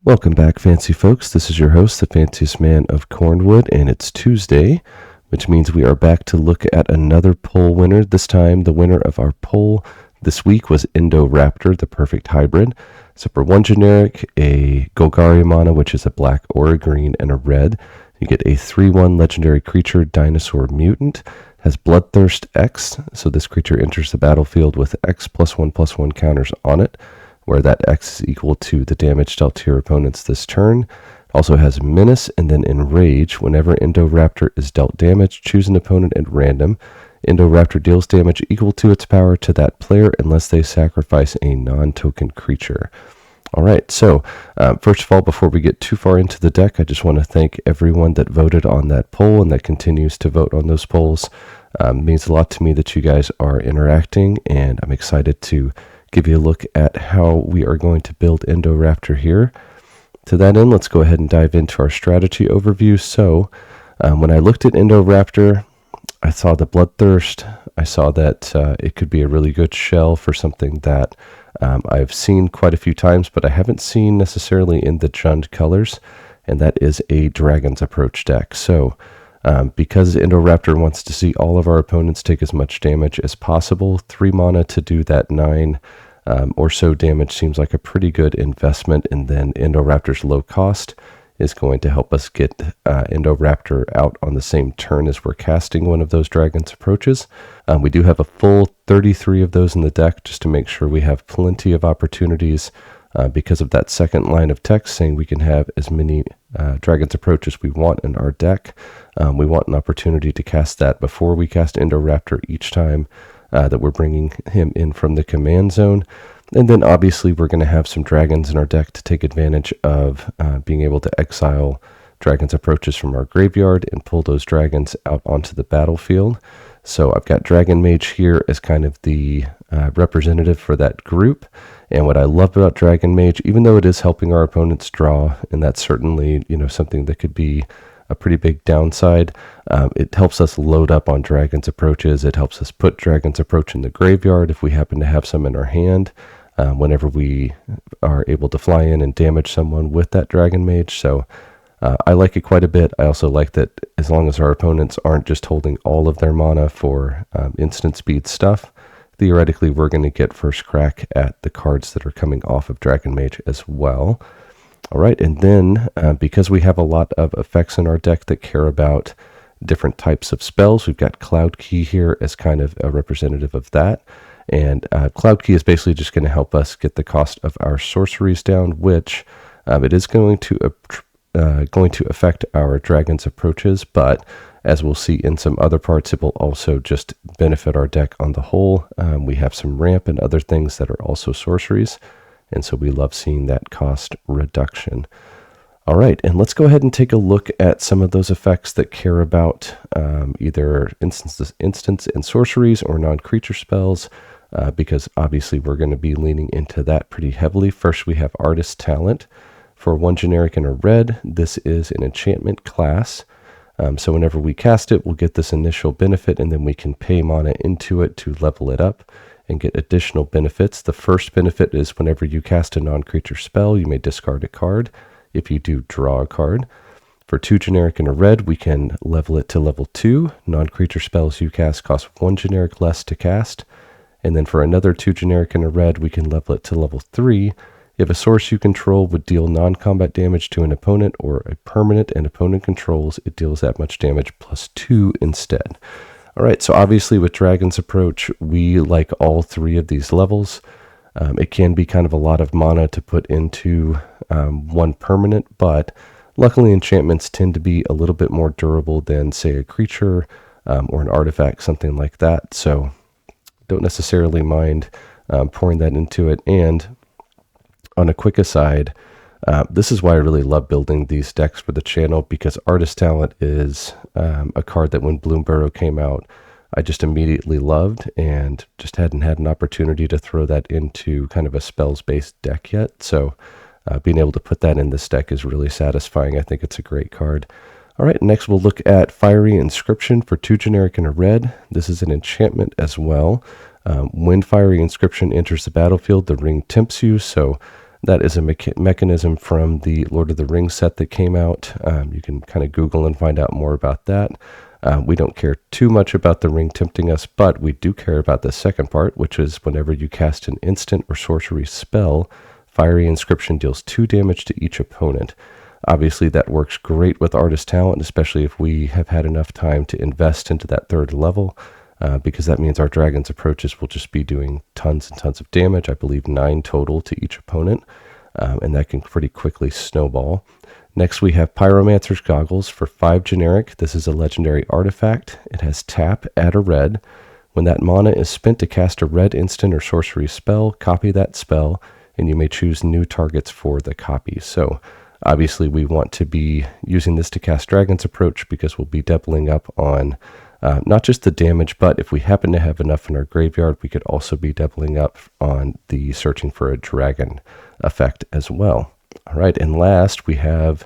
Welcome back, fancy folks. This is your host, the fanciest man of Cornwood, and it's Tuesday, which means we are back to look at another poll winner. This time, the winner of our poll this week was Indoraptor, the perfect hybrid. So for one generic, a Golgari mana, which is a black or a green, and a red, you get a 3/1 legendary creature, dinosaur mutant. Has Bloodthirst X, so this creature enters the battlefield with X +1/+1 counters on it, where that X is equal to the damage dealt to your opponents this turn. Also has Menace, and then Enrage. Whenever Indoraptor is dealt damage, choose an opponent at random. Indoraptor deals damage equal to its power to that player unless they sacrifice a non-token creature. All right, so first of all, before we get too far into the deck, I just want to thank everyone that voted on that poll and that continues to vote on those polls. It means a lot to me that you guys are interacting, and I'm excited to give you a look at how we are going to build Indoraptor here. To that end, let's go ahead and dive into our strategy overview. So when I looked at Indoraptor, I saw the Bloodthirst. I saw that it could be a really good shell for something that I've seen quite a few times, but I haven't seen necessarily in the Jund colors, and that is a Dragon's Approach deck. So because Indoraptor wants to see all of our opponents take as much damage as possible, 3 mana to do that 9 or so damage seems like a pretty good investment, and then Indoraptor's low cost is going to help us get Indoraptor out on the same turn as we're casting one of those Dragon's Approaches. We do have a full 33 of those in the deck just to make sure we have plenty of opportunities because of that second line of text saying we can have as many Dragon's Approaches we want in our deck. We want an opportunity to cast that before we cast Indoraptor each time that we're bringing him in from the command zone. And then obviously we're going to have some dragons in our deck to take advantage of being able to exile Dragon's Approaches from our graveyard and pull those dragons out onto the battlefield. So I've got Dragon Mage here as kind of the representative for that group. And what I love about Dragon Mage, even though it is helping our opponents draw, and that's certainly, something that could be a pretty big downside, it helps us load up on Dragon's Approaches. It helps us put Dragon's Approach in the graveyard if we happen to have some in our hand, whenever we are able to fly in and damage someone with that Dragon Mage. So I like it quite a bit. I also like that as long as our opponents aren't just holding all of their mana for instant speed stuff, theoretically we're going to get first crack at the cards that are coming off of Dragon Mage as well. All right, and then because we have a lot of effects in our deck that care about different types of spells, we've got Cloud Key here as kind of a representative of that. And Cloud Key is basically just going to help us get the cost of our sorceries down, which it is going to affect our Dragon's Approaches, but as we'll see in some other parts, it will also just benefit our deck on the whole. We have some ramp and other things that are also sorceries, and so we love seeing that cost reduction. All right, and let's go ahead and take a look at some of those effects that care about either instants and sorceries or non-creature spells, because obviously we're going to be leaning into that pretty heavily. First, we have Artist Talent. For 1 generic and a red, this is an enchantment class. So whenever we cast it, we'll get this initial benefit, and then we can pay mana into it to level it up and get additional benefits. The first benefit is whenever you cast a non-creature spell, you may discard a card. If you do, draw a card. For 2 generic and a red, we can level it to level 2. Non-creature spells you cast cost 1 generic less to cast. And then for another 2 generic and a red, we can level it to level 3. If a source you control would deal non-combat damage to an opponent or a permanent an opponent controls, it deals that much damage +2 instead. All right, so obviously with Dragon's Approach, we like all 3 of these levels. It can be kind of a lot of mana to put into one permanent, but luckily enchantments tend to be a little bit more durable than, say, a creature or an artifact, something like that. So don't necessarily mind pouring that into it. And on a quick aside, this is why I really love building these decks for the channel, because Artist Talent is a card that when Bloomburrow came out, I just immediately loved and just hadn't had an opportunity to throw that into kind of a spells-based deck yet. So being able to put that in this deck is really satisfying. I think it's a great card. All right, next we'll look at Fiery Inscription for 2 generic and a red. This is an enchantment as well. When Fiery Inscription enters the battlefield, the ring tempts you, so That is a mechanism from the Lord of the Rings set that came out. You can kind of Google and find out more about that. We don't care too much about the ring tempting us, but we do care about the second part, which is whenever you cast an instant or sorcery spell, Fiery Inscription deals 2 damage to each opponent. Obviously, that works great with Artist Talent, especially if we have had enough time to invest into that 3rd level, because that means our Dragon's Approaches will just be doing tons and tons of damage. I believe 9 total to each opponent, and that can pretty quickly snowball. Next, we have Pyromancer's Goggles for 5 generic. This is a legendary artifact. It has tap, add a red. When that mana is spent to cast a red instant or sorcery spell, copy that spell, and you may choose new targets for the copy. So obviously we want to be using this to cast Dragon's Approach because we'll be doubling up on not just the damage, but if we happen to have enough in our graveyard, we could also be doubling up on the searching for a dragon effect as well. All right, and last we have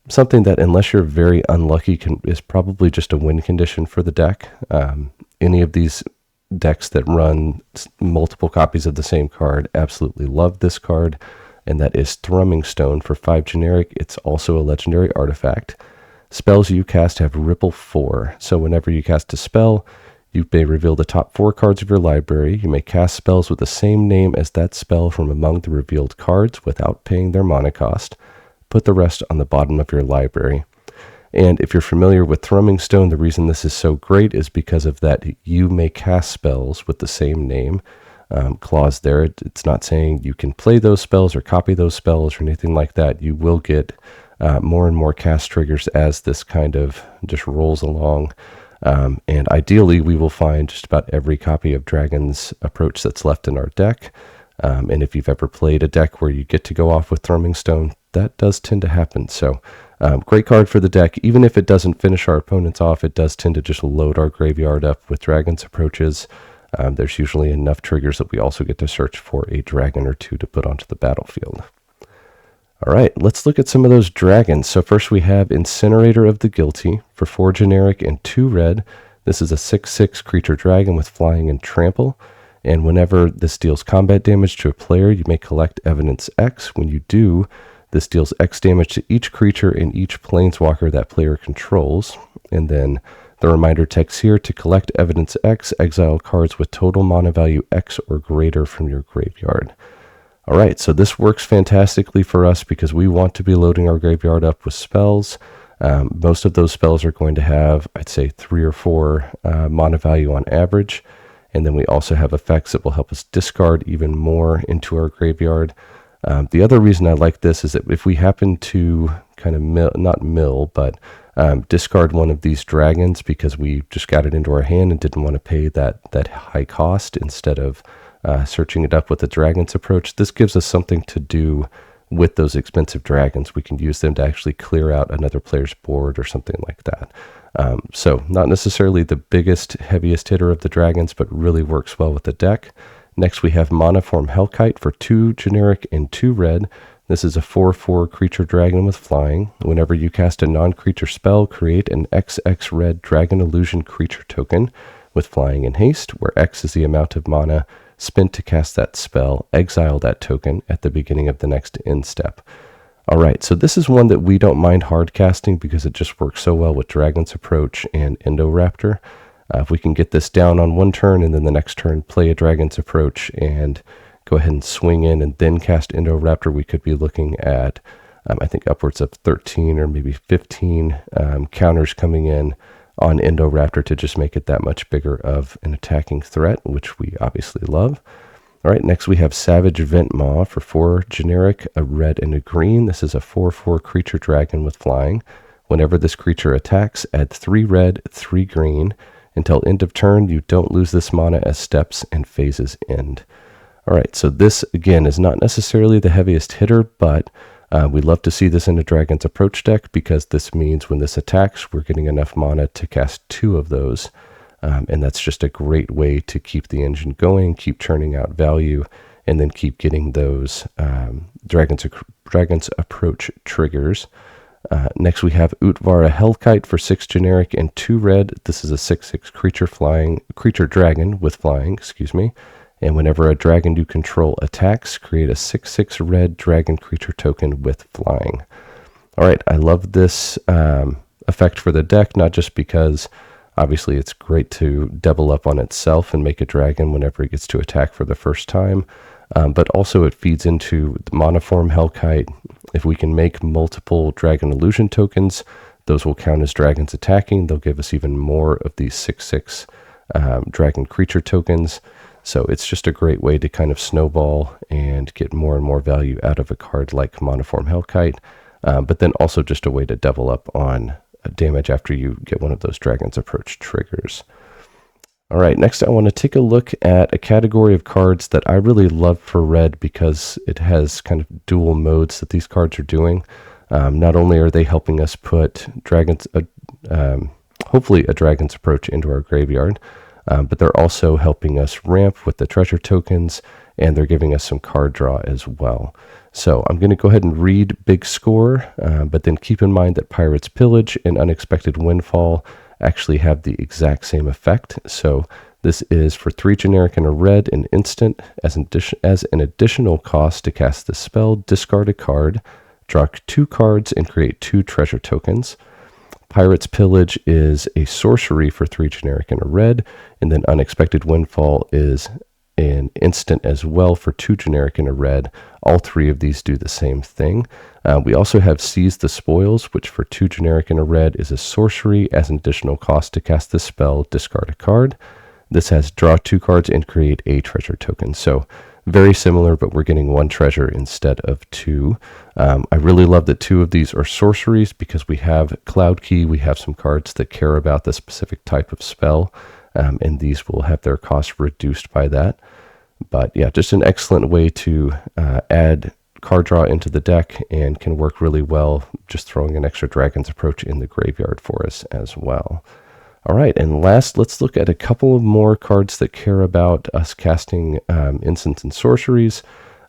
something that, unless you're very unlucky, is probably just a win condition for the deck. Any of these decks that run multiple copies of the same card absolutely love this card, and that is Thrumming Stone for 5 generic. It's also a legendary artifact. Spells you cast have Ripple 4, so whenever you cast a spell, you may reveal the top 4 cards of your library. You may cast spells with the same name as that spell from among the revealed cards without paying their mana cost. Put the rest on the bottom of your library. And if you're familiar with Thrumming Stone, the reason this is so great is because of that you may cast spells with the same name clause there. It's not saying you can play those spells or copy those spells or anything like that. You will get more and more cast triggers as this kind of just rolls along. And ideally, we will find just about every copy of Dragon's Approach that's left in our deck. And if you've ever played a deck where you get to go off with Thrumming Stone, that does tend to happen. So great card for the deck. Even if it doesn't finish our opponents off, it does tend to just load our graveyard up with Dragon's Approaches. There's usually enough triggers that we also get to search for a dragon or 2 to put onto the battlefield. All right, let's look at some of those dragons. So first we have Incinerator of the Guilty for 4 generic and 2 red. This is a 6/6 creature dragon with flying and trample. And whenever this deals combat damage to a player, you may collect Evidence X. When you do, this deals X damage to each creature and each planeswalker that player controls. And then the reminder text here: to collect Evidence X, exile cards with total mana value X or greater from your graveyard. All right, so this works fantastically for us because we want to be loading our graveyard up with spells. Most of those spells are going to have, I'd say, 3 or 4 mana value on average. And then we also have effects that will help us discard even more into our graveyard. The other reason I like this is that if we happen to kind of discard one of these dragons because we just got it into our hand and didn't want to pay that high cost instead of searching it up with the Dragon's Approach, this gives us something to do with those expensive dragons. We can use them to actually clear out another player's board or something like that. So not necessarily the biggest, heaviest hitter of the dragons, but really works well with the deck. Next, we have Monoform Hellkite for 2 generic and 2 red. This is a 4/4 creature dragon with flying. Whenever you cast a non-creature spell, create an XX red Dragon Illusion creature token with flying and haste, where X is the amount of mana spent to cast that spell. Exile that token at the beginning of the next end step. All right, so this is one that we don't mind hard casting because it just works so well with Dragon's Approach and Indoraptor. If we can get this down on one turn and then the next turn play a Dragon's Approach and go ahead and swing in and then cast Indoraptor, we could be looking at, I think, upwards of 13 or maybe 15 counters coming in on Indoraptor to just make it that much bigger of an attacking threat, which we obviously love. All right, next we have Savage Ventmaw for 4 generic, a red and a green. This is a 4/4 creature dragon with flying. Whenever this creature attacks, add 3 red, 3 green. Until end of turn, you don't lose this mana as steps and phases end. All right, so this, again, is not necessarily the heaviest hitter, but we love to see this in a Dragon's Approach deck because this means when this attacks, we're getting enough mana to cast 2 of those. And that's just a great way to keep the engine going, keep churning out value, and then keep getting those Dragon's Approach triggers. Next, we have Utvara Hellkite for 6 generic and 2 red. This is a 6/6 creature dragon with flying, And whenever a dragon you control attacks, create a 6/6 red dragon creature token with flying. All right, I love this effect for the deck, not just because obviously it's great to double up on itself and make a dragon whenever it gets to attack for the first time, but also it feeds into the Monoform Hellkite. If we can make multiple Dragon Illusion tokens, those will count as dragons attacking. They'll give us even more of these 6/6 dragon creature tokens. So it's just a great way to kind of snowball and get more and more value out of a card like Monoform Hellkite, but then also just a way to double up on damage after you get one of those Dragon's Approach triggers. All right, next I want to take a look at a category of cards that I really love for red because it has kind of dual modes that these cards are doing. Not only are they helping us put hopefully a Dragon's Approach into our graveyard, but they're also helping us ramp with the treasure tokens, and they're giving us some card draw as well. So I'm going to go ahead and read Big Score, but then keep in mind that Pirate's Pillage and Unexpected Windfall actually have the exact same effect. So this is for 3 generic and a red, an instant. As an additional cost to cast the spell, discard a card, draw 2 cards, and create 2 treasure tokens. Pirate's Pillage is a sorcery for 3 generic and a red, and then Unexpected Windfall is an instant as well for 2 generic and a red. All 3 of these do the same thing. We also have Seize the Spoils, which for 2 generic and a red is a sorcery. As an additional cost to cast the spell, discard a card. This has draw 2 cards and create a treasure token. So very similar, but we're getting 1 treasure instead of 2. I really love that 2 of these are sorceries because we have Cloud Key, we have some cards that care about the specific type of spell, and these will have their cost reduced by that. But yeah, just an excellent way to add card draw into the deck and can work really well just throwing an extra Dragon's Approach in the graveyard for us as well. All right, and last, let's look at a couple of more cards that care about us casting instants and sorceries,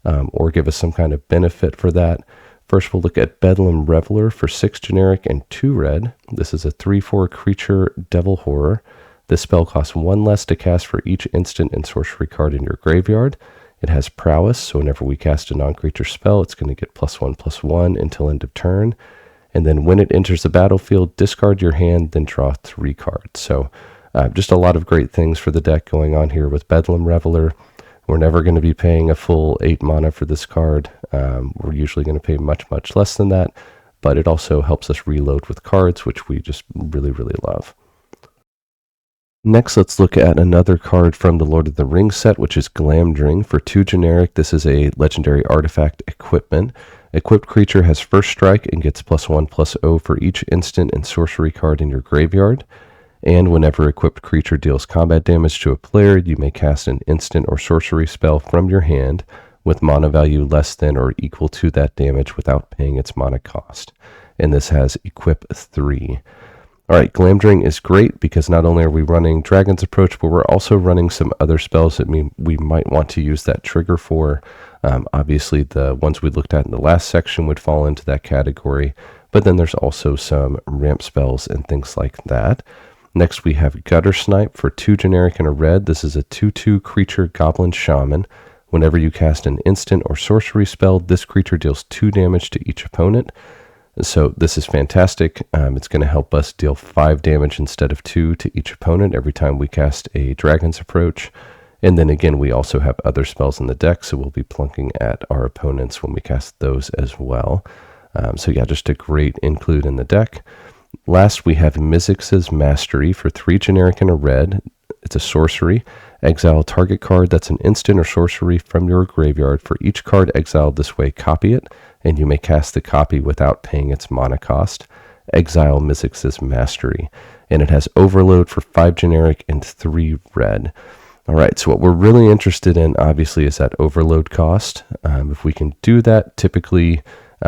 or give us some kind of benefit for that. First, we'll look at Bedlam Reveler for 6 generic and 2 red. This is a 3/4 creature devil horror. This spell costs 1 less to cast for each instant and sorcery card in your graveyard. It has prowess, so whenever we cast a non-creature spell, it's going to get +1/+1 until end of turn. And then when it enters the battlefield, discard your hand, then draw 3 cards. So just a lot of great things for the deck going on here with Bedlam Reveler. We're never going to be paying a full 8 mana for this card. We're usually going to pay much, much less than that, but it also helps us reload with cards, which we just really, really love. Next, let's look at another card from the Lord of the Rings set, which is Glamdring. For 2 generic, this is a legendary artifact equipment. Equipped creature has first strike and gets +1/+0 for each instant and sorcery card in your graveyard. And whenever equipped creature deals combat damage to a player, you may cast an instant or sorcery spell from your hand with mana value less than or equal to that damage without paying its mana cost. And this has Equip 3. All right, Glamdring is great because not only are we running Dragon's Approach, but we're also running some other spells that we might want to use that trigger for. Obviously, the ones we looked at in the last section would fall into that category, but then there's also some ramp spells and things like that. Next, we have Gutter Snipe for 2 generic and a red. This is a 2/2 creature goblin shaman. Whenever you cast an instant or sorcery spell, this creature deals 2 damage to each opponent. So this is fantastic. It's going to help us deal 5 damage instead of 2 to each opponent every time we cast a Dragon's Approach. And then again, we also have other spells in the deck, so we'll be plunking at our opponents when we cast those as well. So yeah, just a great include in the deck. Last, we have Mizzix's Mastery for 3 generic and a red. It's a sorcery. Exile target card that's an instant or sorcery from your graveyard. For each card exiled this way, copy it, and you may cast the copy without paying its mana cost. Exile Mizzix's Mastery. And it has Overload for 5 generic and 3 red. All right, so what we're really interested in, obviously, is that overload cost. If we can do that, typically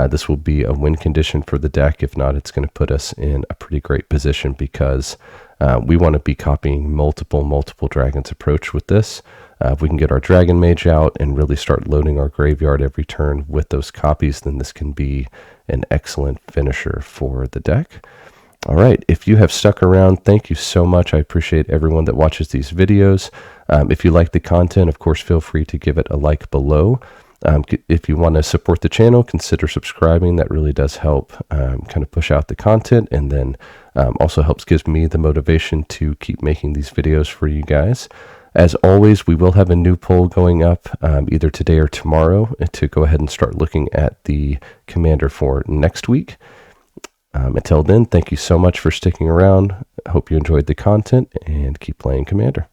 this will be a win condition for the deck. If not, it's going to put us in a pretty great position because we want to be copying multiple Dragon's Approach with this. If we can get our Dragon Mage out and really start loading our graveyard every turn with those copies, then this can be an excellent finisher for the deck. All right, if you have stuck around, thank you so much. I appreciate everyone that watches these videos. If you like the content, of course, feel free to give it a like below. If you want to support the channel, consider subscribing. That really does help kind of push out the content, and then also helps gives me the motivation to keep making these videos for you guys. As always, we will have a new poll going up either today or tomorrow to go ahead and start looking at the commander for next week. Until then, thank you so much for sticking around. I hope you enjoyed the content, and keep playing Commander.